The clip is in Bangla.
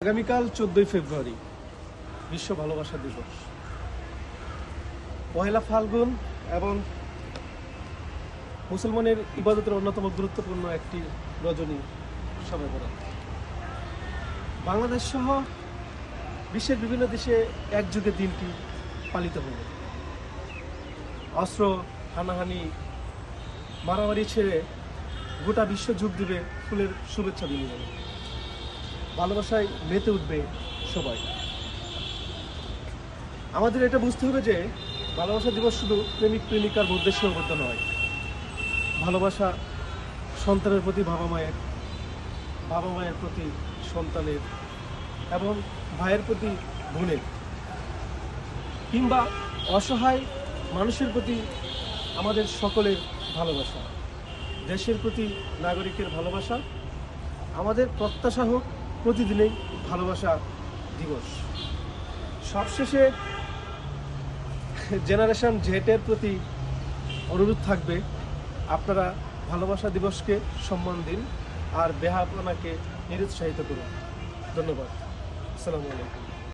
আগামীকাল 14ই ফেব্রুয়ারি বিশ্ব ভালোবাসা দিবস। পহেলা ফাল্গুন এবং মুসলমানের ইবাদতের অন্যতম গুরুত্বপূর্ণ একটি রজনী শবে বরাত। বাংলাদেশ সহ বিশ্বের বিভিন্ন দেশে একযুগে দিনটি পালিত হলো। অস্ত্র হানাহানি মারামারি ছেড়ে গোটা বিশ্ব যোগ দিবে ফুলের শুভেচ্ছা বিনিময়ে। ভালোবাসায় মেতে উঠবে সবাই। আমাদের এটা বুঝতে হবে যে ভালোবাসা দিবস শুধু প্রেমিক প্রেমিকার মধ্যে সীমাবদ্ধ নয়। ভালোবাসা সন্তানের প্রতি বাবা মায়ের প্রতি সন্তানের, এবং ভাইয়ের প্রতি বোনের, কিংবা অসহায় মানুষের প্রতি আমাদের সকলের ভালোবাসা। দেশের প্রতি নাগরিকের ভালোবাসা। আমাদের প্রত্যাশা হোক প্রতিদিনই ভালোবাসা দিবস। সবশেষে জেনারেশন জেটের প্রতি অনুরোধ থাকবে, আপনারা ভালোবাসা দিবসকে সম্মান দিন আর বেহাপনাকে নিরুৎসাহিত করুন। ধন্যবাদ। আসসালামু আলাইকুম।